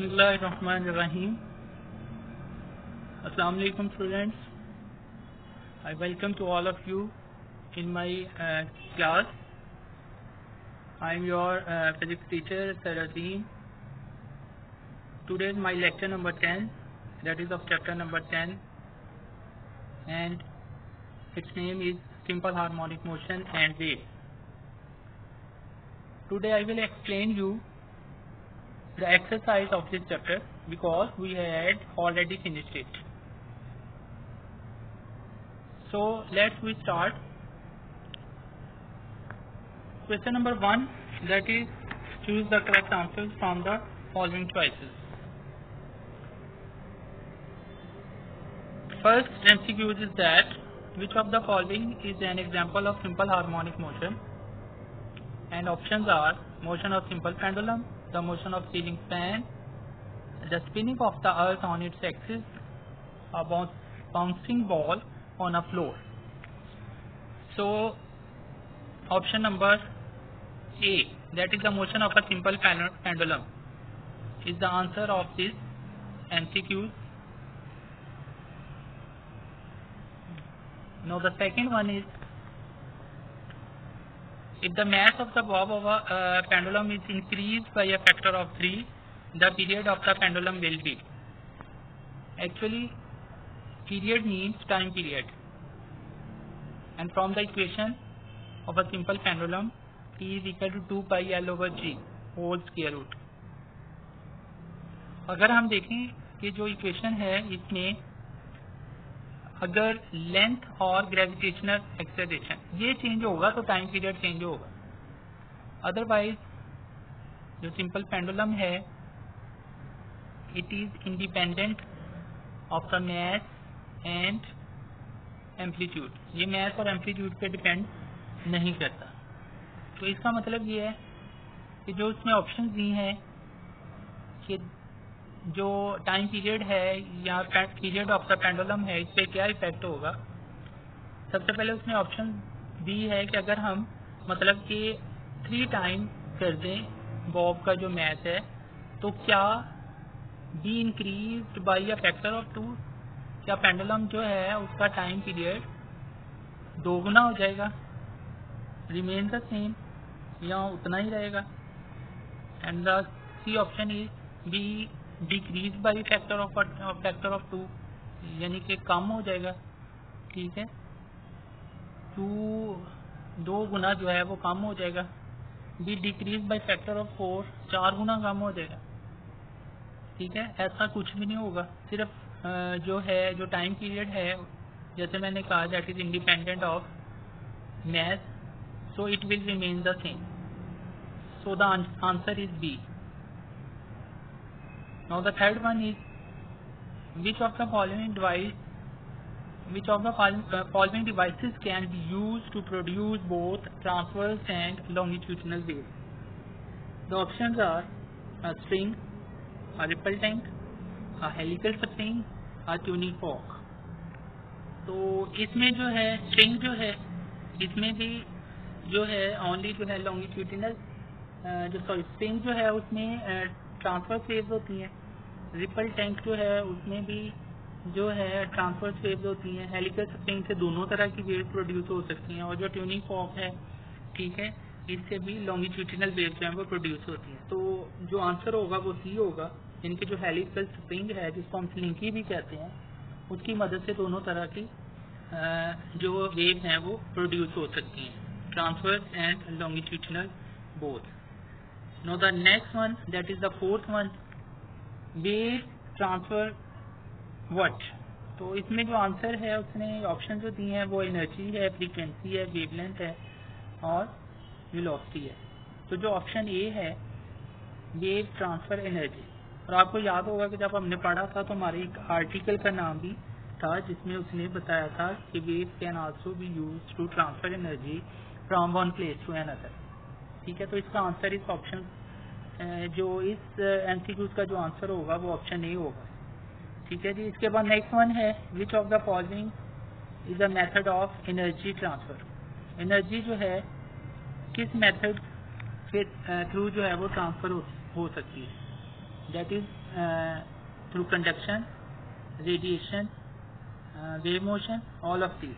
Bismillahirrahmanirrahim. Assalamu alaikum students. I welcome to all of you in my class. I am your physics teacher Sarateen. Today is my lecture number 10, that is of chapter number 10, and its name is Simple Harmonic Motion and Wave. Today I will explain you the exercise of this chapter because we had already finished it. So let's start. Question number 1, that is choose the correct answers from the following choices. First MCQ is that which of the following is an example of simple harmonic motion, and options are motion of simple pendulum, the motion of ceiling fan, the spinning of the earth on its axis, a bouncing ball on a floor. So option number A, that is the motion of a simple pendulum, is the answer of this MCQ. Now the second one is, if the mass of the bob of a pendulum is increased by a factor of 3, the period of the pendulum will be. Actually, period means time period, and from the equation of a simple pendulum, T is equal to 2 pi L over G whole square root. अगर हम देखें कि जो equation है इसमें अगर length और gravitational acceleration ये चेंज होगा तो टाइम पीरियड चेंज होगा, अदरवाइज जो सिंपल पेंडुलम है it is independent of the mass and amplitude, ये मैस और एम्पलीट्यूड पे डिपेंड नहीं करता। तो इसका मतलब ये है कि जो इसमें ऑप्शन दी हैं कि जो टाइम पीरियड है या पीरियड ऑफ द पेंडुलम है इस पर क्या इफेक्ट होगा। सबसे पहले उसमें ऑप्शन दी है कि अगर हम मतलब कि 3 टाइम कर दें बॉब का जो मैथ है तो क्या be increased by a factor of 2, क्या पेंडुलम जो है उसका टाइम पीरियड 2 गुना हो जाएगा, रिमेन द सेम, या उतना ही रहेगा। And the C option is B decrease by factor of 2, यानी कि कम हो जाएगा। ठीक है, 2 गुना जो है वो कम हो जाएगा। B decrease by factor of 4, 4 गुना कम हो जाएगा। ठीक है, ऐसा कुछ भी नहीं होगा, सिर्फ जो है जो टाइम पीरियड है जैसे मैंने कहा that is independent of mass, so it will remain the same. So the answer is B. Now the third one is which of the following devices can be used to produce both transverse and longitudinal waves. The options are a string, a ripple tank, a helical spring, a tuning fork. तो इसमें जो है string जो है इसमें भी जो है ओनली जो है लॉन्गिट्यूडिनल स्ट्रिंग जो है उसमें ट्रांसवर्स वेव्स होती हैं, रिपल टैंक जो है उसमें भी जो है ट्रांसवर्स वेव्स होती हैं, हेलिकल स्प्रिंग से दोनों तरह की वेव्स प्रोड्यूस हो सकती हैं, और जो ट्यूनिंग फॉर्क है ठीक है इससे भी लॉन्गिट्यूडिनल वेव्स जो है वो प्रोड्यूस होती हैं। तो जो आंसर होगा वो सी होगा, इनके जो हेलिकल स्प्रिंग है जिसको हम स्लिंकी भी कहते हैं उसकी मदद से दोनों तरह की जो वेव्स हैं वो प्रोड्यूस हो सकती हैं, transverse and longitudinal both. Now the next one, that is the fourth one, wave transfer what? तो इसमें जो आंसर है उसने ऑप्शन जो दिए हैं वो एनर्जी है, फ्रीक्वेंसी है, वेवलेंथ है और वेलोसिटी है। तो जो ऑप्शन ए है वेव ट्रांसफर एनर्जी, और आपको याद होगा कि जब हमने पढ़ा था तो हमारे एक आर्टिकल का नाम भी था जिसमें उसने बताया था कि wave can also be used to transfer energy from one place to another. ठीक है, तो इसका आंसर इस ऑप्शन जो इस एमसीक्यूज का जो आंसर होगा वो ऑप्शन ए होगा। ठीक है जी, इसके बाद नेक्स्ट वन है which of the following is a method of energy transfer. Energy जो है किस मेथड के थ्रू जो है वो ट्रांसफर हो सकती है। That is through conduction, radiation, wave motion, all of these.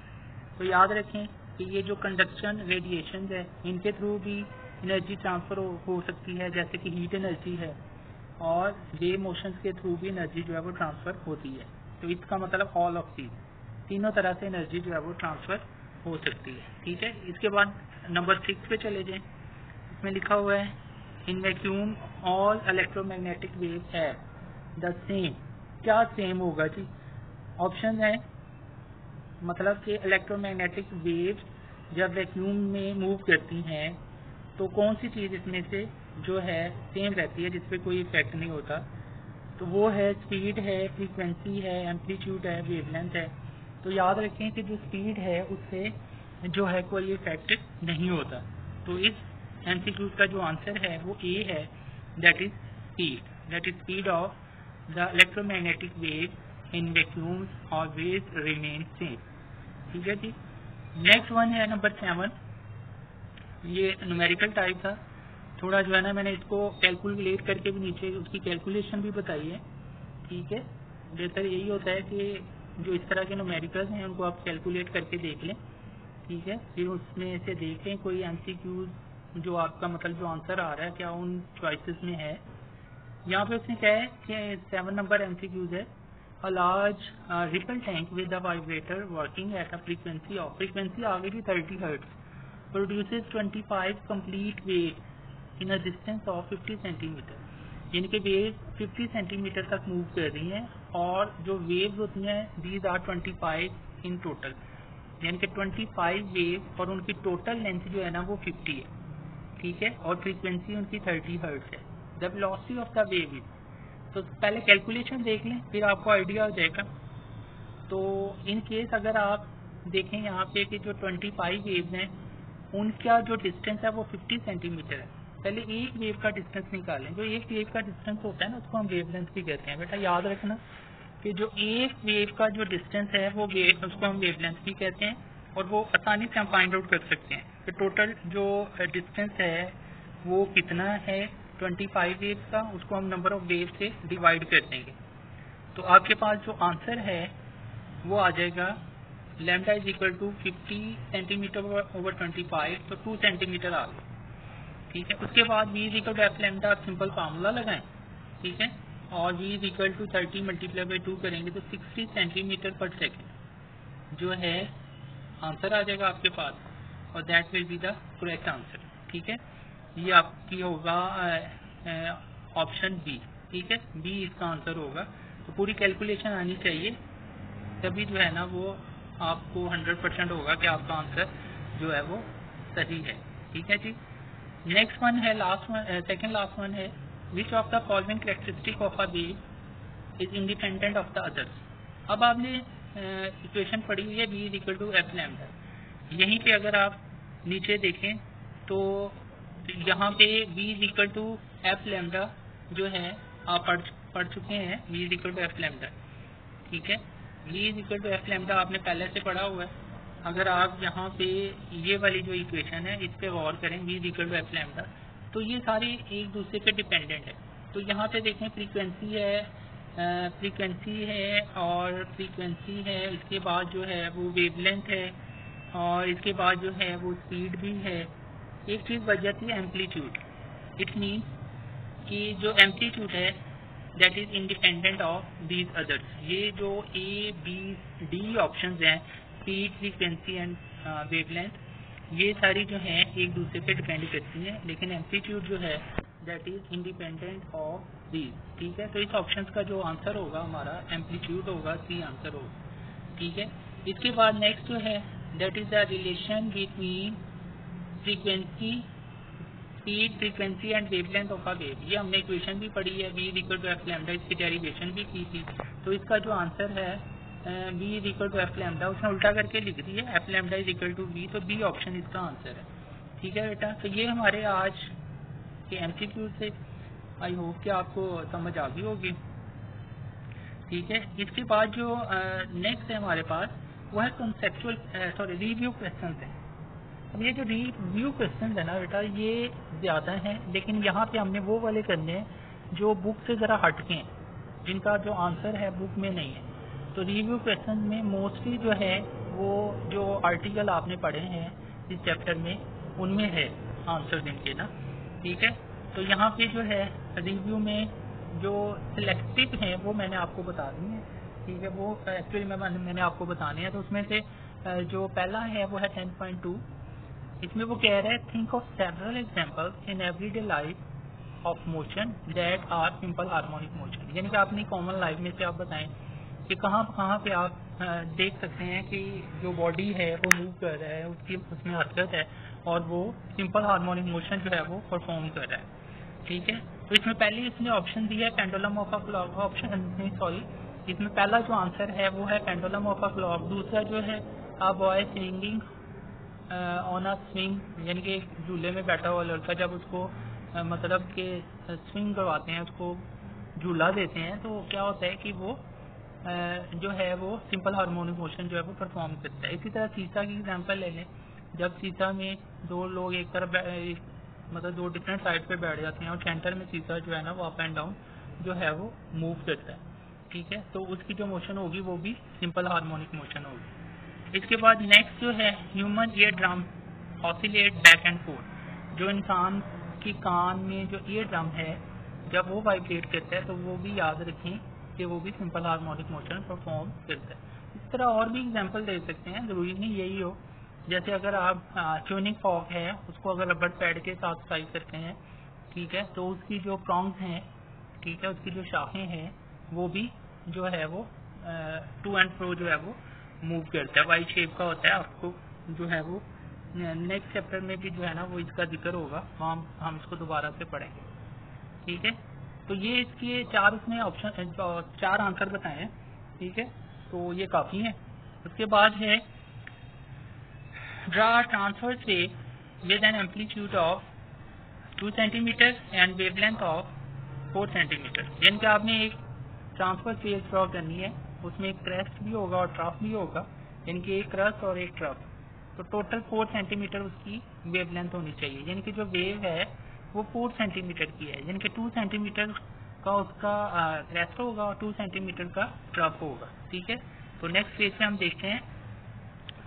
तो याद रखें कि ये जो कंडक्शन, रेडिएशन है, इनके थ्रू भी एनर्जी ट्रांसफर हो सकती है, जैसे कि हीट एनर्जी है, और वेव मोशंस के थ्रू भी एनर्जी जो है वो ट्रांसफर होती है। तो इसका मतलब ऑल ऑफ दीज, तीनों तरह से एनर्जी जो है वो ट्रांसफर हो सकती है। ठीक है, इसके बाद नंबर 6 पे चले जाएं। इसमें लिखा हुआ है in vacuum all electromagnetic wave have the same. क्या सेम होगा जी? ऑप्शन है, मतलब कि इलेक्ट्रोमैग्नेटिक वेव जब वैक्यूम में मूव करती हैं तो कौन सी चीज़ इसमें से जो है सेम रहती है, जिस पे कोई इफेक्ट नहीं होता? तो वो है स्पीड है, फ्रीक्वेंसी है, एम्पलीट्यूड है, वेवलेंथ है। तो याद रखें कि जो स्पीड है उससे जो है कोई इफेक्ट नहीं होता। तो इस एमसीक्यू का जो आंसर है वो ए है, that is speed of the electromagnetic wave in vacuum always remain same. ठीक है जी। नेक्स्ट वन है नंबर 7। ये न्यूमेरिकल टाइप था, थोड़ा जो है ना मैंने इसको कैलकुलेट करके भी नीचे उसकी कैलकुलेशन भी बताई है। ठीक है, बेहतर यही होता है कि जो इस तरह के न्यूमेरिकल्स हैं उनको आप कैलकुलेट करके देख लें। ठीक है, फिर उसमें से देखें कोई एमसीक्यूज जो आपका मतलब जो आंसर आ रहा है क्या उन चॉइसेस में है। यहाँ पे उसने क्या है कि 7 नंबर एमसीक्यूज है। A large ripple tank with a vibrator working at a frequency of, frequency आ गई थी 30 hertz, produces 25 complete wave in a distance of 50 centimetre. यानी कि वेव 50 सेंटीमीटर तक मूव कर रही हैं, और जो वेव्स होती हैं दीज आर 25 इन टोटल, यानी कि 25 वेव, और उनकी टोटल लेंथ जो है ना वो 50 है। ठीक है, और फ्रीक्वेंसी उनकी 30 हर्ट्ज है। The velocity of the wave is, तो पहले कैलकुलेशन देख लें फिर आपको आइडिया हो जाएगा। तो इन केस अगर आप देखें यहाँ पे कि जो 25 वेव्स हैं उनका जो डिस्टेंस है वो 50 सेंटीमीटर है। पहले एक वेव का डिस्टेंस निकालें। जो एक वेव का डिस्टेंस होता है ना उसको हम वेवलेंथ भी कहते हैं। बेटा याद रखना कि जो एक वेव का जो डिस्टेंस है वो उसको हम वेवलेंथ भी कहते हैं, और वो आसानी से हम फाइंड आउट कर सकते हैं कि टोटल जो डिस्टेंस है वो कितना है 25 वेव्स का, उसको हम नंबर ऑफ वेव से डिवाइड कर देंगे। तो आपके पास जो आंसर है वो आ जाएगा lambda is equal to 50 centimetre over 25, तो 2 सेंटीमीटर आ गया। ठीक है, उसके बाद v is equal to F lambda, simple formula लगाएं। ठीक है, और v is equal to 30 multiply by 2 करेंगे तो 60 सेंटीमीटर पर सेकेंड जो है आंसर आ जाएगा आपके पास, और that will be the correct answer. ठीक है, ये आपकी होगा ऑप्शन बी। ठीक है, बी इसका आंसर होगा। तो पूरी कैलकुलेशन आनी चाहिए, तभी जो है ना वो आपको 100% होगा कि आपका आंसर जो है वो सही है। ठीक है जी। नेक्स्ट वन है last one, second last one है, which of the following characteristic of a wave is independent of the others. अब आपने इक्वेशन पढ़ी हुई है v is equal to F lambda. यहीं पे अगर आप नीचे देखें तो यहाँ पे v is equal to F lambda जो है आप पढ़ चुके हैं, v is equal to F lambda. ठीक है, v is equal to F lambda आपने पहले से पढ़ा हुआ है। अगर आप यहाँ पे ये वाली जो इक्वेशन है इस पे गौर करें, v is equal to F lambda, तो ये सारी एक दूसरे पे डिपेंडेंट है। तो यहाँ पे देखें फ्रीक्वेंसी है और फ्रीक्वेंसी है, इसके बाद जो है वो वेवलेंथ है, और इसके बाद जो है वो स्पीड भी है। एक चीज़ बच जाती है एम्पलीट्यूड। इट मीन्स कि जो एम्पलीट्यूड है that is independent of these others. ये जो ए बी डी ऑप्शंस हैं, स्पीड, फ्रीक्वेंसी एंड वेवलेंथ, ये सारी जो हैं एक दूसरे पे डिपेंड करती हैं, लेकिन एम्पलीट्यूड जो है that is independent of these. ठीक है, तो इस ऑप्शन का जो आंसर होगा हमारा एम्पलीट्यूड होगा, सी आंसर होगा। ठीक है, इसके बाद नेक्स्ट जो है that is the relation between frequency, speed, frequency and wavelength of a wave. ये हमने इक्वेशन भी पढ़ी है, v equal to F lambda, इसकी डेरिवेशन भी की थी। तो इसका जो आंसर है v is equal to F lambda, उसने उल्टा करके लिख दी है, F lambda is equal to v, तो बी ऑप्शन इसका आंसर है। ठीक है बेटा, तो ये हमारे आज के एमसीक्यू से आई होप कि आपको समझ आ गई होगी। ठीक है, इसके बाद जो नेक्स्ट है हमारे पास वो है कंसेप्चुअल रिव्यू क्वेश्चन है। अब ये जो रिव्यू क्वेश्चन है ना बेटा ये ज़्यादा हैं, लेकिन यहाँ पे हमने वो वाले करने हैं जो बुक से ज़रा हटके हैं, जिनका जो आंसर है बुक में नहीं है। तो रिव्यू क्वेश्चन में मोस्टली जो है वो जो आर्टिकल आपने पढ़े हैं इस चैप्टर में उनमें है आंसर इनके ना, ठीक है। तो यहाँ पे जो है रिव्यू में जो सिलेक्टिव हैं वो मैंने आपको बता दी है, ठीक है। वो एक्चुअली मैंने आपको बताने हैं। तो उसमें से जो पहला है वो है 10.2। इसमें वो कह रहा है think of several examples in everyday life of motion that are simple harmonic motion. यानी कि अपनी कॉमन लाइफ में से आप बताएं कि कहाँ पे आप देख सकते हैं कि जो बॉडी है वो मूव कर रहा है, उसकी उसमें हरकत है और वो सिंपल हार्मोनिक मोशन जो है वो परफॉर्म कर रहा है, ठीक है। तो इसमें पहले इसने ऑप्शन दिया है पेंडुलम ऑफ अ क्लॉक, इसमें पहला जो आंसर है वो है पेंडुलम ऑफ अ क्लॉक। दूसरा जो है a boy swinging on a swing, यानी कि एक झूले में बैठा हुआ लड़का जब उसको मतलब कि स्विंग करवाते हैं, उसको झूला देते हैं, तो क्या होता है कि वो जो है वो सिंपल हार्मोनिक मोशन जो है वो परफॉर्म करता है। इसी तरह सीसा की एग्जांपल ले लें। जब सीसा में दो लोग एक तरफ मतलब दो डिफरेंट साइड पे बैठ जाते हैं और सेंटर में सीसा जो है ना वो अप एंड डाउन जो है वो मूव करता है, ठीक है। तो उसकी जो मोशन होगी वो भी सिंपल हार्मोनिक मोशन होगी। इसके बाद नेक्स्ट जो है human ear drum oscillate back and fourth. जो इंसान की कान में जो ईयर ड्रम है जब वो वाइब्रेट करता है तो वो भी याद रखें कि वो भी सिंपल हार्मोनिक मोशन परफॉर्म करता है। इस तरह और भी एग्जांपल दे सकते हैं, जरूरी नहीं यही हो। जैसे अगर आप ट्यूनिंग फॉक है उसको अगर रबर पैड के साथ टाइप करते हैं, ठीक है, तो उसकी जो प्रॉन्ग्स हैं, ठीक है, उसकी जो शाखें हैं वो भी जो है वो टू एंड फ्रो जो है वो मूव करता है, वाई शेप का होता है। आपको जो है वो नेक्स्ट चैप्टर में भी जो है ना वो इसका जिक्र होगा, वहाँ हम इसको दोबारा से पढ़ेंगे, ठीक है। तो ये इसके चार उसने ऑप्शन चार आंसर बताए हैं, ठीक है, तो ये काफ़ी है। उसके बाद है draw transverse wave with an amplitude of 2 centimetre and wavelength of 4 centimetre. यानी कि आपने एक ट्रांसवर्स वेव ड्रॉ करनी है, उसमें एक क्रेस्ट भी होगा और ट्रफ भी होगा, यानी कि एक क्रस्ट और एक ट्रफ। तो टोटल 4 सेंटीमीटर उसकी वेवलेंथ होनी चाहिए, यानी कि जो वेव है वो 4 सेंटीमीटर की है, यानी कि 2 सेंटीमीटर का उसका क्रेस्ट होगा और 2 सेंटीमीटर का ट्रफ होगा, ठीक है। तो नेक्स्ट पेज पे हम देखते हैं।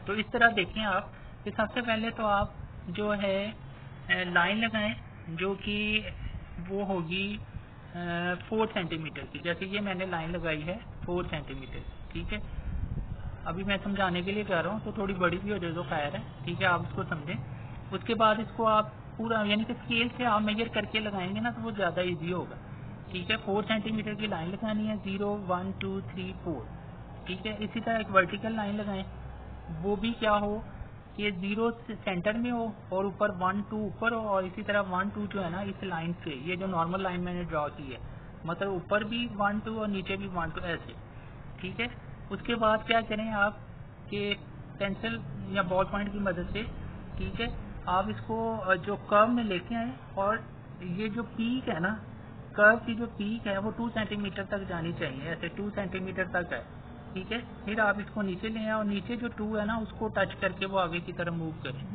तो इस तरह देखें आप कि सबसे पहले तो आप जो है लाइन लगाएं जो कि वो होगी 4 सेंटीमीटर की। जैसे ये मैंने लाइन लगाई है 4 सेंटीमीटर, ठीक है। अभी मैं समझाने के लिए कह रहा हूँ तो थोड़ी बड़ी भी हो जाए तो खैर है, ठीक है, आप इसको समझें। उसके बाद इसको आप पूरा यानी कि स्केल से आप मेजर करके लगाएंगे ना तो वो ज़्यादा इजी होगा, ठीक है। 4 सेंटीमीटर की लाइन लगानी है, 0 1 2 3 4, ठीक है। इसी तरह एक वर्टिकल लाइन लगाएं, वो भी क्या हो कि 0 सेंटर में हो और ऊपर 1 2 ऊपर हो, और इसी तरह 1 2 जो है ना इस लाइन से, ये जो नॉर्मल लाइन मैंने ड्रॉ की है, मतलब ऊपर भी 1 2 और नीचे भी 1 2 ऐसे, ठीक है। उसके बाद क्या करें आप कि पेंसिल या बॉल पॉइंट की मदद से, ठीक है, आप इसको जो कर्व में लेके आए और ये जो पीक है ना, कर्व की जो पीक है वो 2 सेंटीमीटर तक जानी चाहिए, ऐसे 2 सेंटीमीटर तक है, ठीक है। फिर आप इसको नीचे ले आए और नीचे जो 2 है ना उसको टच करके वो आगे की तरफ मूव करें,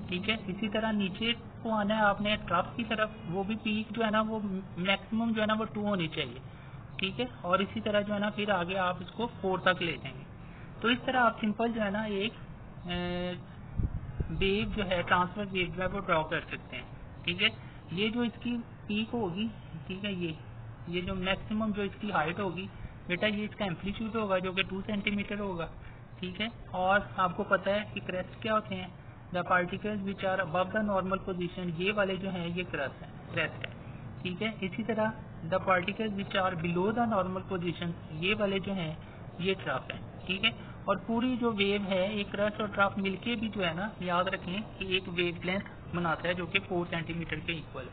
ठीक है। इसी तरह नीचे को आना है आपने ट्रफ की तरफ, वो भी पीक जो है ना वो मैक्सिमम जो है ना वो 2 होनी चाहिए, ठीक है। और इसी तरह जो है ना फिर आगे आप इसको 4 तक ले जाएंगे। तो इस तरह आप सिंपल जो है ना एक वेव जो है ट्रांसफर वेव जो है वो ड्रॉ कर सकते हैं, ठीक है। ये जो इसकी पीक होगी, ठीक है, ये जो मैक्सिमम जो इसकी हाइट होगी बेटा ये इसका एम्पलीट्यूड होगा जो कि 2 सेंटीमीटर होगा, ठीक है। और आपको पता है कि क्रेस्ट क्या होते हैं, the particles which are above the normal position, ये वाले जो हैं ये क्रेस्ट है, ठीक है। इसी तरह the particles which are below the normal position, ये वाले जो हैं ये ट्रफ है, ठीक है। और पूरी जो वेव है एक क्रस्ट और ट्रफ मिलके भी जो है ना याद रखें कि एक वेव लेंथ बनाता है जो कि 4 सेंटीमीटर के इक्वल है,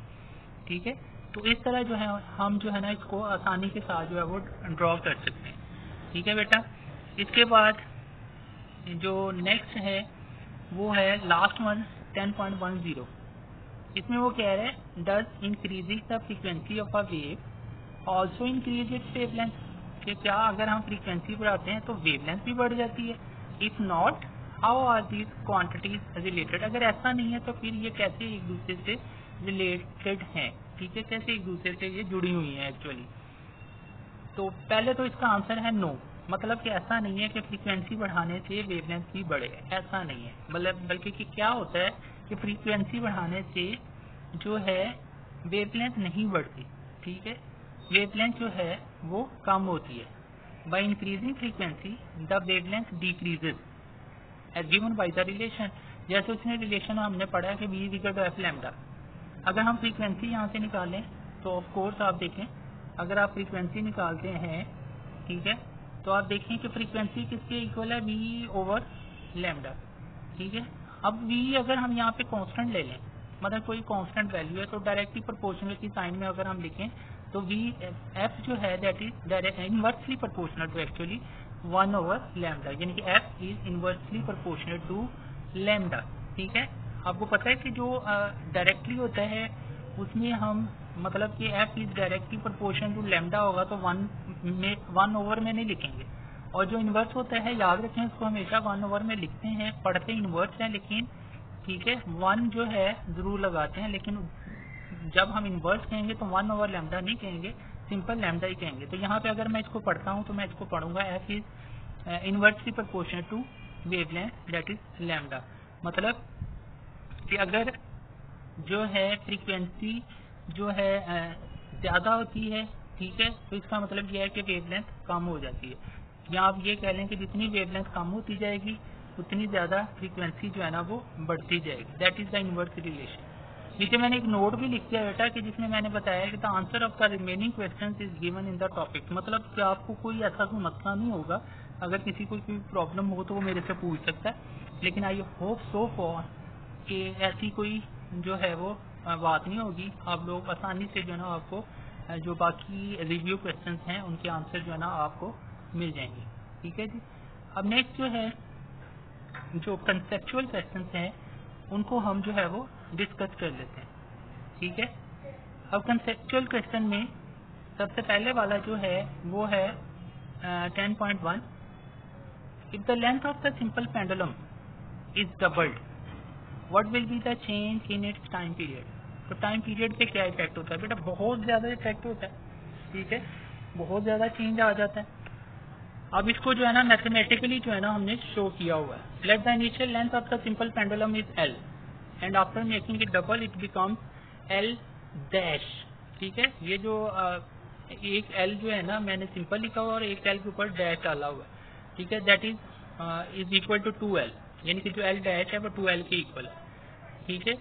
ठीक है। तो इस तरह जो है हम जो है ना इसको आसानी के साथ जो है वो ड्रॉ कर सकते हैं, ठीक है बेटा। इसके बाद जो नेक्स्ट है वो है लास्ट वन 10.10। इसमें वो कह रहे हैं does increasing the frequency of a wave also increase its wavelength, कि क्या अगर हम फ्रीक्वेंसी बढ़ाते हैं तो वेवलेंथ भी बढ़ जाती है। If not how are these quantities related, अगर ऐसा नहीं है तो फिर ये कैसे एक दूसरे से रिलेटेड हैं, ठीक है, कैसे एक दूसरे से ये जुड़ी हुई हैं एक्चुअली। तो पहले तो इसका आंसर है नो, मतलब कि ऐसा नहीं है कि फ्रीक्वेंसी बढ़ाने से वेवलेंथ भी बढ़े, ऐसा नहीं है। मतलब बल्कि कि क्या होता है कि फ्रीक्वेंसी बढ़ाने से जो है वेवलेंथ नहीं बढ़ती, ठीक है, वेवलेंथ जो है वो कम होती है। By increasing frequency the wavelength decreases as given by the relation. जैसे उसमें रिलेशन हमने पढ़ा है कि v equal to F lambda. अगर हम फ्रीक्वेंसी यहाँ से निकालें तो ऑफ कोर्स आप देखें, अगर आप फ्रीक्वेंसी निकालते हैं, ठीक है, तो आप देखें कि फ्रीक्वेंसी किसके इक्वल है, v ओवर लैम्डा, ठीक है। अब v अगर हम यहाँ पे कांस्टेंट ले लें, मतलब कोई कांस्टेंट वैल्यू है, तो डायरेक्टली प्रोपोर्शनल की साइन में अगर हम लिखें तो v f जो है that is direct inversely proportional to actually 1 over lambda, यानी कि f is inversely proportional to lambda, ठीक है। आपको पता है कि जो डायरेक्टली होता है उसमें हम मतलब कि f is directly proportional to lambda होगा तो 1 ओवर में नहीं लिखेंगे, और जो इन्वर्स होता है याद रखें उसको हमेशा 1 ओवर में लिखते हैं, पढ़ते इन्वर्स है लेकिन, ठीक है, 1 जो है जरूर लगाते हैं, लेकिन जब हम इन्वर्स कहेंगे तो 1 ओवर लैम्डा नहीं कहेंगे, सिंपल लैम्डा ही कहेंगे। तो यहाँ पे अगर मैं इसको पढ़ता हूँ तो मैं इसको पढ़ूंगा f is inversely proportional to wavelength that is lambda. मतलब कि अगर जो है फ्रीक्वेंसी जो है ज़्यादा होती है, ठीक है, तो इसका मतलब यह है कि वेवलेंथ कम हो जाती है, या आप ये कह लें कि जितनी वेवलेंथ कम होती जाएगी उतनी ज़्यादा फ्रीक्वेंसी जो है ना वो बढ़ती जाएगी, that is the inverse relation. नीचे मैंने एक नोट भी लिख दिया बेटा कि जिसमें मैंने बताया कि the answer of the remaining questions is given in the topic. मतलब कि आपको कोई ऐसा कोई मसला नहीं होगा, अगर किसी को कोई प्रॉब्लम हो तो वो मेरे से पूछ सकता है, लेकिन आई होप सो फॉर कि ऐसी कोई जो है वो बात नहीं होगी, आप लोग आसानी से जो है ना आपको जो बाकी रिव्यू क्वेश्चंस हैं उनके आंसर जो है ना आपको मिल जाएंगे, ठीक है जी। अब नेक्स्ट जो है जो कंसेप्चुअल क्वेश्चंस हैं उनको हम जो है वो डिस्कस कर लेते हैं, ठीक है। अब कंसेप्चुअल क्वेश्चन में सबसे पहले वाला जो है वो है 10.1, if the length of the simple pendulum is doubled what will be the change in its time period. तो टाइम पीरियड पे क्या इफेक्ट होता है बेटा, बहुत ज़्यादा इफेक्ट होता है, ठीक है, बहुत ज़्यादा चेंज आ जाता है। अब इसको जो है ना मैथमेटिकली जो है ना हमने शो किया हुआ है। Let the initial length of the simple pendulum is L and after making it double it becomes L dash, ठीक है। ये जो एक L जो है ना मैंने सिंपल लिखा हुआ और एक L के ऊपर डैश डाला हुआ है, ठीक है, that is equal to 2L, यानी कि जो L डैश है वो 2L के इक्वल है, ठीक है।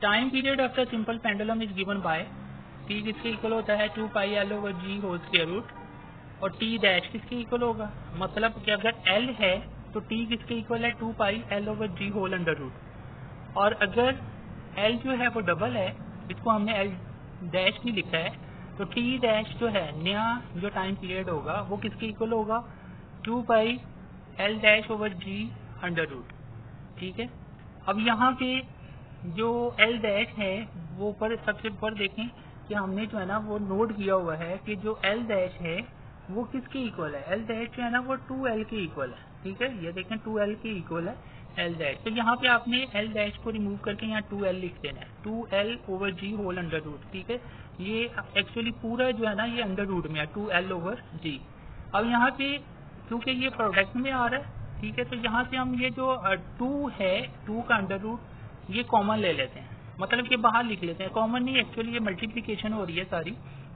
Time period of the simple pendulum is given by T किसके इक्वल होता है 2 pi L over G whole square root, और T डैश किसके इक्वल होगा, मतलब कि अगर L है तो T किसके इक्वल है 2 pi L over G whole under root, और अगर L जो है वो डबल है, इसको हमने L डैश भी लिखा है, तो T डैश जो है नया जो टाइम पीरियड होगा वो किसके इक्वल होगा 2 pi L dash over G under root, ठीक है। अब यहाँ पे जो L डैश है वो ऊपर सबसे ऊपर देखें कि हमने जो है ना वो नोट किया हुआ है कि जो L डैश है वो किसके इक्वल है, L डैश जो है ना वो 2L के इक्वल है, ठीक है, ये देखें 2L के इक्वल है L डैश। तो यहाँ पे आपने L डैश को रिमूव करके यहाँ 2L लिख देना है, 2L over G whole under root, ठीक है। ये एक्चुअली पूरा जो है ना ये अंडर रूट में है 2L ओवर G। अब यहाँ पे क्योंकि ये प्रोडक्ट में आ रहा है, ठीक है, तो यहाँ से हम ये जो 2 है 2 का अंडर रूट ये कॉमन ले लेते हैं, मतलब कि बाहर लिख लेते हैं, कॉमन नहीं एक्चुअली ये मल्टीप्लिकेशन हो रही है सारी,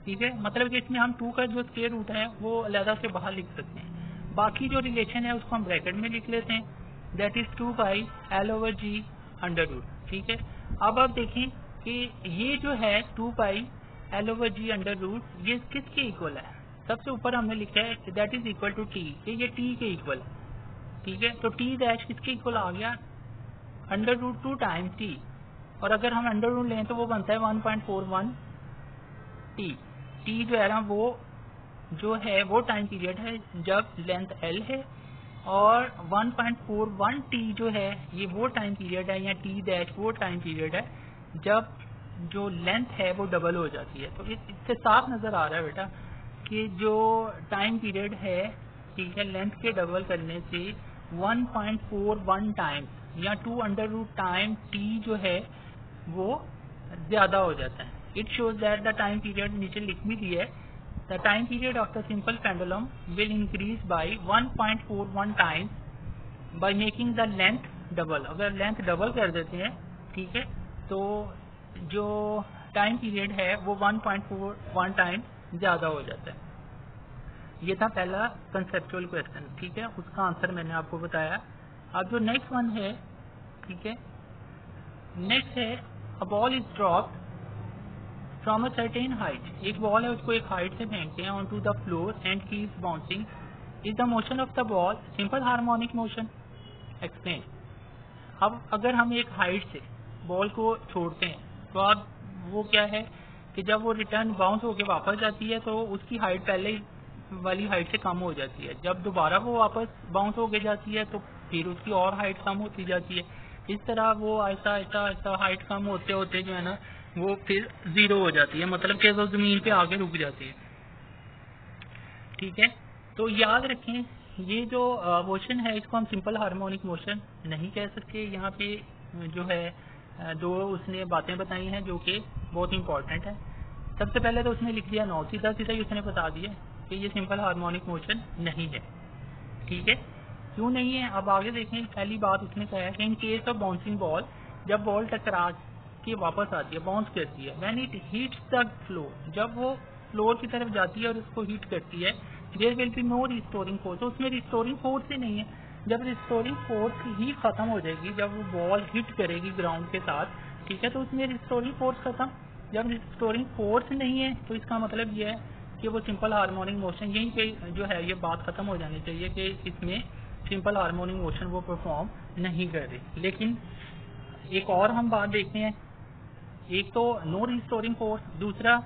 ठीक है, मतलब कि इसमें हम 2 का जो स्क्वायर रूट है वो अलग से बाहर लिख सकते हैं, बाकी जो रिलेशन है उसको हम ब्रैकेट में लिख लेते हैं, that is 2 pi L over G under root, ठीक है। अब आप देखें कि ये जो है 2 pi L over G under root ये किसके इक्वल है, सबसे ऊपर हमने लिखा है that is equal to T, ये T के इक्वल है, ठीक है। तो T डैश किसके इक्वल आ गया अंडर रूट 2 टाइम T, और अगर हम अंडर रूट लें तो वो बनता है 1.41 T। T जो है ना वो जो है वो टाइम पीरियड है जब लेंथ L है, और 1.41 T जो है ये वो टाइम पीरियड है, या T डैश वो टाइम पीरियड है जब जो लेंथ है वो डबल हो जाती है। तो इससे साफ नज़र आ रहा है बेटा कि जो टाइम पीरियड है, ठीक है, लेंथ के डबल करने से 1.41 टाइम्स या 2 अंडर रूट टाइम T जो है वो ज़्यादा हो जाता है, it shows that the time period नीचे लिख भी दिया है, the time period of the simple pendulum will increase by 1.41 times by making the length double. अगर लेंथ डबल कर देते हैं, ठीक है, तो जो टाइम पीरियड है वो 1.41 टाइम्स ज्यादा हो जाता है। ये था पहला कंसेप्चुअल क्वेश्चन, ठीक है, उसका आंसर मैंने आपको बताया। अब जो नेक्स्ट वन है, ठीक है, next is a ball is dropped from a certain height. एक बॉल है, उसको एक हाइट से फेंकते हैं onto the floor and keeps bouncing. Is the motion of the ball simple harmonic motion? Explain. अब अगर हम एक हाइट से बॉल को छोड़ते हैं तो अब वो क्या है कि जब वो रिटर्न बाउंस होके वापस जाती है तो उसकी हाइट पहले वाली हाइट से कम हो जाती है। जब दोबारा वो वापस बाउंस होके जाती है तो फिर उसकी और हाइट कम होती जाती है। इस तरह वो ऐसा ऐसा ऐसा हाइट कम होते होते जो है ना वो फिर जीरो हो जाती है, मतलब कि वो जमीन पे आके रुक जाती है, ठीक है। तो याद रखें ये जो मोशन है इसको हम सिंपल हार्मोनिक मोशन नहीं कह सकते। यहाँ पे जो है दो उसने बातें बताई हैं जो कि बहुत इंपॉर्टेंट है। सबसे पहले तो उसने लिख दिया नो, सीधा सीधा ही उसने बता दिया कि ये सिंपल हार्मोनिक मोशन नहीं है, ठीक है। क्यों नहीं है, अब आगे देखें। पहली बात उसने कहा है कि इन केस ऑफ बाउंसिंग बॉल, जब बॉल टकरा के वापस आती है, बाउंस करती है, when it hits the floor, जब वो फ्लोर की तरफ जाती है और उसको हिट करती है, there will be no restoring force. तो उसमें रिस्टोरिंग फोर्स ही नहीं है। जब रिस्टोरिंग फोर्स ही खत्म हो जाएगी, जब वो बॉल हिट करेगी ग्राउंड के साथ, ठीक है, तो उसमें रिस्टोरिंग फोर्स खत्म। जब रिस्टोरिंग फोर्स नहीं है तो इसका मतलब ये है कि वो सिंपल हार्मोनिक मोशन, यहीं पे जो है ये बात खत्म हो जानी चाहिए कि इसमें सिंपल हार्मोनिक मोशन वो परफॉर्म नहीं कर रही। लेकिन एक और हम बात देखते हैं, एक तो नो रिस्टोरिंग फोर्स, दूसरा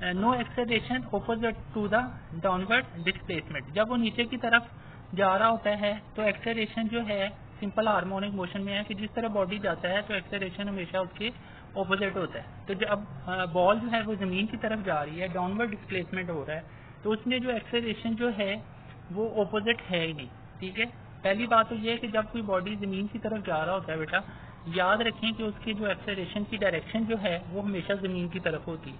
no acceleration opposite to the downward displacement. जब वो नीचे की तरफ जा रहा होता है तो एक्सेलरेशन जो है सिंपल हार्मोनिक मोशन में है कि जिस तरह बॉडी जाता है तो एक्सेलरेशन हमेशा उसके ऑपोजिट होता है। तो जब बॉल जो है वो जमीन की तरफ जा रही है, डाउनवर्ड डिस्प्लेसमेंट हो रहा है, तो उसमें जो एक्सेलरेशन जो है वो ऑपोजिट है ही नहीं, ठीक है। पहली बात तो ये है कि जब कोई बॉडी जमीन की तरफ जा रहा होता है बेटा, याद रखें कि उसकी जो एक्सेलरेशन की डायरेक्शन जो है वो हमेशा जमीन की तरफ होती है,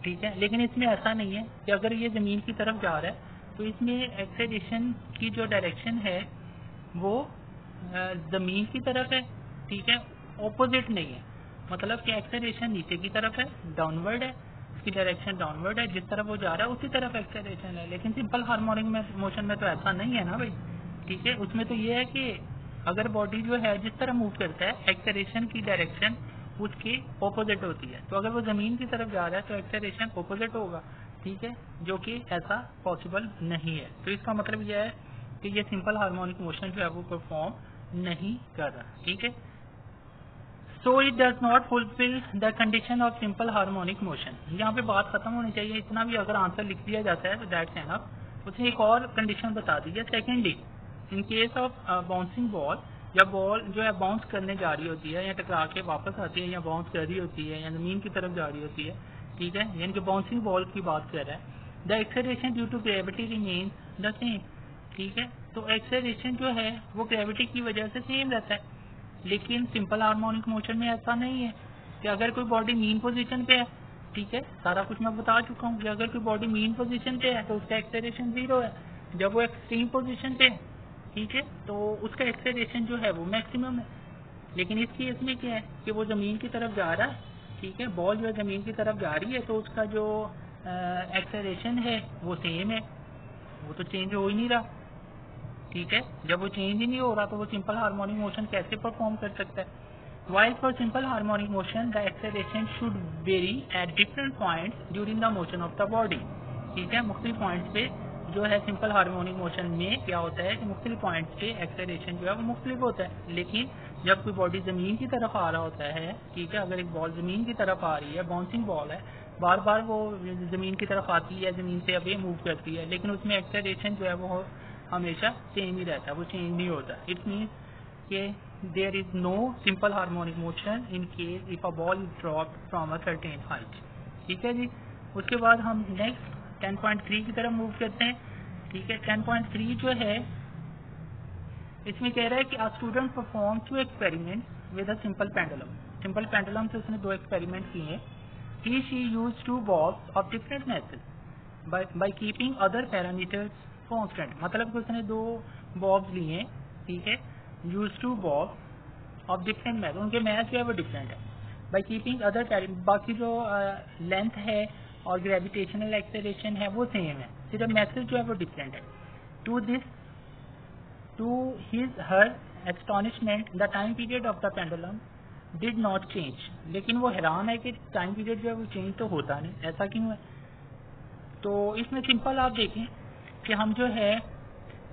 ठीक है। लेकिन इसमें ऐसा नहीं है कि अगर ये जमीन की तरफ जा रहा है तो इसमें एक्सेलरेशन की जो डायरेक्शन है वो जमीन की तरफ है, ठीक है, ऑपोजिट नहीं है। मतलब कि एक्सेलरेशन नीचे की तरफ है, डाउनवर्ड है, उसकी डायरेक्शन डाउनवर्ड है, जिस तरफ वो जा रहा है उसी तरफ एक्सेलरेशन है। लेकिन सिंपल हार्मोनिक मोशन में तो ऐसा नहीं है ना भाई, ठीक है। उसमें तो ये है कि अगर बॉडी जो है जिस तरह मूव करता है, एक्सेलरेशन की डायरेक्शन उसकी ऑपोजिट होती है। तो अगर वो जमीन की तरफ जा रहा है तो एक्सेलरेशन ऑपोजिट होगा, ठीक है, जो कि ऐसा पॉसिबल नहीं है। तो इसका मतलब यह है कि ये सिंपल हार्मोनिक मोशन जो है वो परफॉर्म नहीं कर रहा, ठीक है। So it does not fulfil the condition of simple harmonic motion. यहाँ पे बात खत्म होनी चाहिए, इतना भी अगर आंसर लिख दिया जाता है तो दैट्स एनफ। उसने एक और कंडीशन बता दी है, secondly in case of bouncing ball, जब बॉल जो है बाउंस करने जा रही होती है या टकरा के वापस आती है या बाउंस कर रही होती है या जमीन की तरफ जा रही होती है, ठीक है, यानी कि बाउंसिंग बॉल की बात कर रहा है, the acceleration due to gravity remains the same, ठीक है। तो एक्सेलरेशन जो है वो ग्रेविटी की वजह से सेम रहता है। लेकिन सिंपल हार्मोनिक मोशन में ऐसा नहीं है कि अगर कोई बॉडी मीन पोजीशन पे है, ठीक है, सारा कुछ मैं बता चुका हूँ कि अगर कोई बॉडी मीन पोजीशन पे है तो उसका एक्सेलरेशन जीरो है। जब वो एक्सट्रीम पोजीशन पे है, ठीक है, तो उसका एक्सेलरेशन जो है वो मैक्सिमम है। लेकिन इस केस में क्या है कि वो जमीन की तरफ जा रहा है, ठीक है, बॉल जो है जमीन की तरफ जा रही है तो उसका जो एक्सेलरेशन है वो सेम है, वो तो चेंज हो ही नहीं रहा, ठीक है। जब वो चेंज ही नहीं हो रहा तो वो सिंपल हार्मोनिक मोशन कैसे परफॉर्म कर सकता है? While for simple harmonic motion, the acceleration should vary at different points during the motion of the body, ठीक है। मुख्तलिफ पॉइंट्स पे जो है सिंपल हार्मोनिक मोशन में क्या होता है कि मुख्तलिफ पॉइंट्स पे एक्सेलरेशन जो है वो मुख्तलिफ होता है। लेकिन जब कोई बॉडी जमीन की तरफ आ रहा होता है, ठीक है, अगर एक बॉल जमीन की तरफ आ रही है, बाउंसिंग बॉल है, बार बार वो जमीन की तरफ आती है, जमीन से अवे मूव करती है, लेकिन उसमें एक्सेलरेशन जो है वो हमेशा सेम ही रहता है, वो चेंज नहीं होता। इट मीन्स के there is no simple harmonic motion in case if a ball is dropped from a certain height, ठीक है जी। उसके बाद हम नेक्स्ट 10.3 की तरफ मूव करते हैं, ठीक है। 10.3 जो है इसमें कह रहा है कि a student perform 2 experiments with a simple pendulum। Simple pendulum से उसने 2 एक्सपेरिमेंट किए हैं, he she used two bobs of different masses by keeping other parameters constant. मतलब कि उसने दो बॉब्स लिए, ठीक है, use two bob of different mass, उनके मैथ जो है वो डिफरेंट है, बाई कीपिंग अदर, बाकी जो लेंथ है और ग्रेविटेशनल एक्सेलरेशन है वो सेम है, सिर्फ मैथड जो है वो डिफरेंट है. To his her astonishment the time period of the pendulum did not change. लेकिन वो हैरान है कि टाइम पीरियड जो है वो चेंज तो होता नहीं, ऐसा क्यों है? तो इसमें सिंपल आप देखें कि हम जो है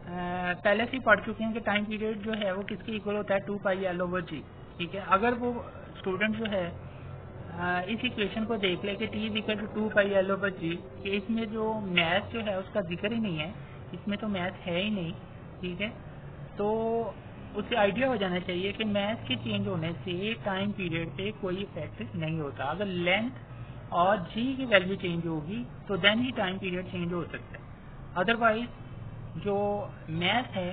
पहले से ही पढ़ चुके हैं कि टाइम पीरियड जो है वो किसके इक्वल होता है, 2πL/g. ठीक है, अगर वो स्टूडेंट जो है इस इक्वेशन को देख ले कि t=2πL/g, कि इसमें जो मैथ जो है उसका जिक्र ही नहीं है, इसमें तो मैथ है ही नहीं, ठीक है, तो उससे आइडिया हो जाना चाहिए कि मैथ के चेंज होने से टाइम पीरियड पे कोई इफेक्ट नहीं होता. अगर लेंथ और g की वैल्यू चेंज होगी तो देन ही टाइम पीरियड चेंज हो सकता है. अदरवाइज जो मैथ है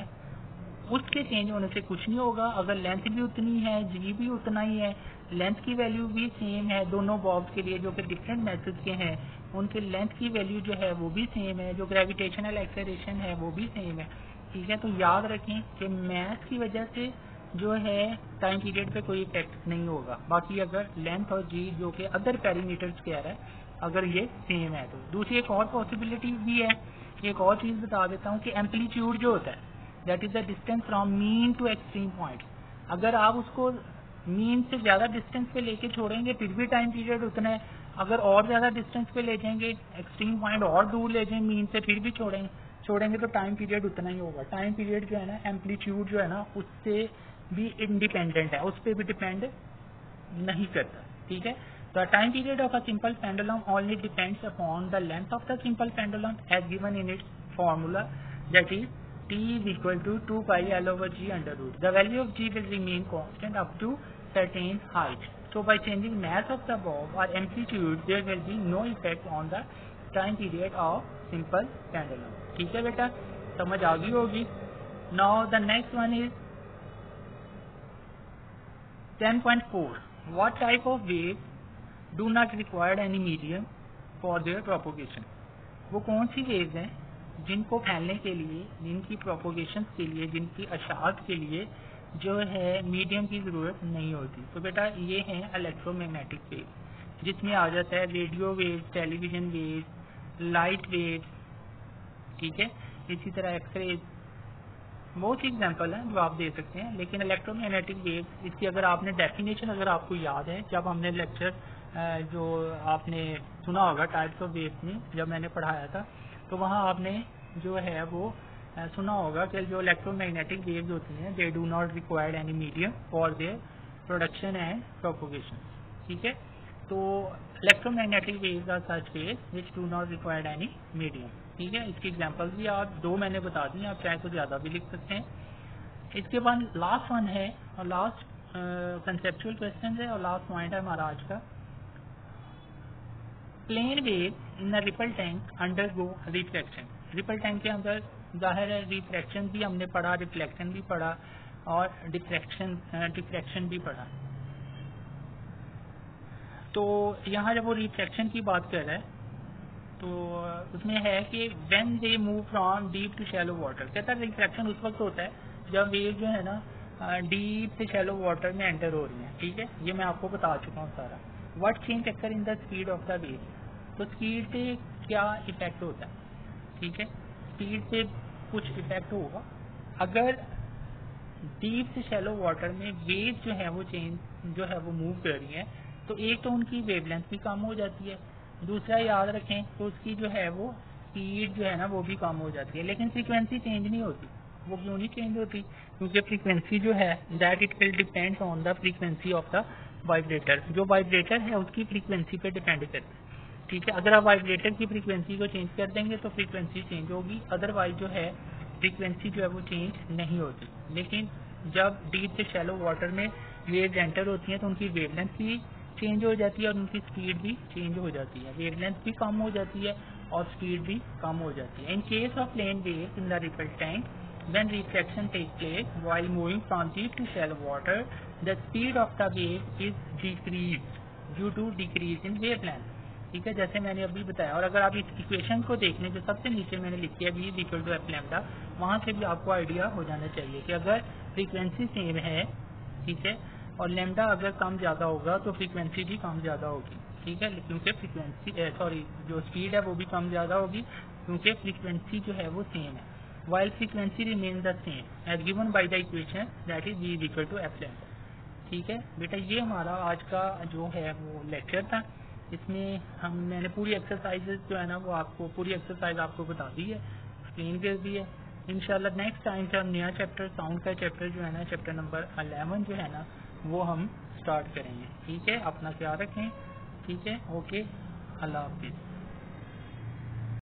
उसके चेंज होने से कुछ नहीं होगा. अगर लेंथ भी उतनी है, जी भी उतना ही है, लेंथ की वैल्यू भी सेम है दोनों बॉब्स के लिए जो कि डिफरेंट मैथड के हैं, उनके लेंथ की वैल्यू जो है वो भी सेम है, जो ग्रेविटेशनल एक्सेलरेशन है वो भी सेम है. ठीक है, तो याद रखें कि मैथ की वजह से जो है टाइम पीरियड पे कोई इफेक्ट नहीं होगा. बाकी अगर लेंथ और जी जो कि अदर पैरामीटर्स कह रहा है अगर ये सेम है तो. दूसरी एक और पॉसिबिलिटी भी है, एक और चीज़ बता देता हूँ कि एम्पलीट्यूड जो होता है that is the distance from mean to extreme point. अगर आप उसको मीन से ज़्यादा डिस्टेंस पे लेके छोड़ेंगे फिर भी टाइम पीरियड उतना है. अगर और ज़्यादा डिस्टेंस पे ले जाएंगे, एक्सट्रीम पॉइंट और दूर ले जाएंगे मीन से, फिर भी छोड़ेंगे तो टाइम पीरियड उतना ही होगा. टाइम पीरियड जो है ना, एम्पलीट्यूड जो है ना, उससे भी इंडिपेंडेंट है, उस पर भी डिपेंड नहीं करता. ठीक है, the time period of a simple pendulum only depends upon the length of the simple pendulum as given in its formula, that is t is equal to 2πL/g√. The value of g will remain constant up to certain height. So by changing mass of the bob or amplitude there will be no effect on the time period of simple pendulum. ठीक है बेटा, समझ आ गई होगी. Now the next one is 10.4. What type of wave do not require any medium for their propagation? वो कौन सी waves हैं जिनको फैलने के लिए, जिनकी प्रोपोगेशन के लिए, जिनकी अशात के लिए जो है मीडियम की ज़रूरत नहीं होती? तो बेटा ये हैं इलेक्ट्रोमैग्नेटिक वेव, जिसमें आ जाता है radio wave, television wave, light wave. ठीक है, इसी तरह एक्सरे, बहुत सी एग्जाम्पल हैं जो आप दे सकते हैं. लेकिन इलेक्ट्रोमैग्नेटिक वेव, इसकी अगर आपने डेफिनेशन अगर आपको याद है, जब हमने लेक्चर जो आपने सुना होगा टाइप्स ऑफ वेव्स में जब मैंने पढ़ाया था, तो वहाँ आपने जो है वो सुना होगा कि जो इलेक्ट्रोमैग्नेटिक वेव्स होती हैं they do not required any medium for their production and propagation. ठीक है, तो electromagnetic waves are such waves which do not required any medium. ठीक है, इसकी एग्जांपल्स भी आप दो मैंने बता दी, आप चाहे तो ज़्यादा भी लिख सकते हैं. इसके बाद लास्ट वन है और लास्ट कंसेप्चुअल क्वेश्चन है और लास्ट पॉइंट है हमारा आज का. Plane wave in a ripple tank undergo reflection. Ripple tank के अंदर जाहिर है रिफ्लेक्शन भी हमने पढ़ा, रिफ्लेक्शन भी पढ़ा और डिफ्रैक्शन भी पढ़ा. तो यहाँ जब वो रिफ्लेक्शन की बात कर रहा है तो उसमें है कि when they move from deep to shallow water. कहता है रिफ्लेक्शन उस वक्त होता है जब वेव जो है ना डीप से शैलो वाटर में एंटर हो रही है. ठीक है, ये मैं आपको बता चुका हूँ सारा. What change occur in the speed of the wave. तो स्पीड पे क्या इफेक्ट होता है? ठीक है, स्पीड पे कुछ इफेक्ट होगा. अगर डीप से शैलो वाटर में वेव जो है वो चेंज जो है वो मूव कर रही है तो एक तो उनकी वेवलेंथ भी कम हो जाती है, दूसरा याद रखें तो उसकी जो है वो स्पीड जो है ना वो भी कम हो जाती है. लेकिन फ्रीक्वेंसी चेंज नहीं होती. वो क्यों नहीं चेंज होती? क्योंकि फ्रीक्वेंसी जो है that it will depend on the frequency of the vibrator. जो वाइब्रेटर है उसकी फ्रीक्वेंसी पे डिपेंड करता है. ठीक है, अगर आप वाइब्रेटर की फ्रीक्वेंसी को चेंज कर देंगे तो फ्रीक्वेंसी चेंज होगी, अदरवाइज जो है फ्रीक्वेंसी जो है वो चेंज नहीं होती. लेकिन जब डीप से शैलो वाटर में वेव एंटर होती हैं तो उनकी वेवलेंथ भी चेंज हो जाती है और उनकी स्पीड भी चेंज हो जाती है. वेवलेंथ भी कम हो जाती है और स्पीड भी कम हो जाती है. In case of plane wave in the ripple tank, when reflection takes place while moving from deep to shallow water, the speed of the wave is decreased. Due to decrease in wavelength. ठीक है, जैसे मैंने अभी बताया। और अगर आप इस इक्वेशन को देख लें जो सबसे नीचे मैंने लिखी है v equal to F lambda, वहाँ से भी आपको आइडिया हो जाना चाहिए कि अगर फ्रीक्वेंसी सेम है, ठीक है, और लैम्डा अगर कम ज़्यादा होगा तो फ्रीक्वेंसी भी कम ज़्यादा होगी। ठीक है, क्योंकि फ्रीक्वेंसी जो स्पीड है वो भी कम ज़्यादा होगी क्योंकि फ्रीक्वेंसी जो है वो सेम है। While frequency remain the same as given by the equation that is v equal to F lambda. ठीक है बेटा, ये हमारा आज का जो है वो लेक्चर था। इसमें मैंने पूरी एक्सरसाइजेज जो है ना वो आपको पूरी एक्सरसाइज आपको बता दी है, एक्सप्लेन कर दी है। इंशाल्लाह नेक्स्ट टाइम से हम नया चैप्टर साउंड का चैप्टर जो है ना चैप्टर नंबर 11 जो है ना वो हम स्टार्ट करेंगे। ठीक है, अपना ख्याल रखें। ठीक है, ओके, अल्लाह हाफिज़।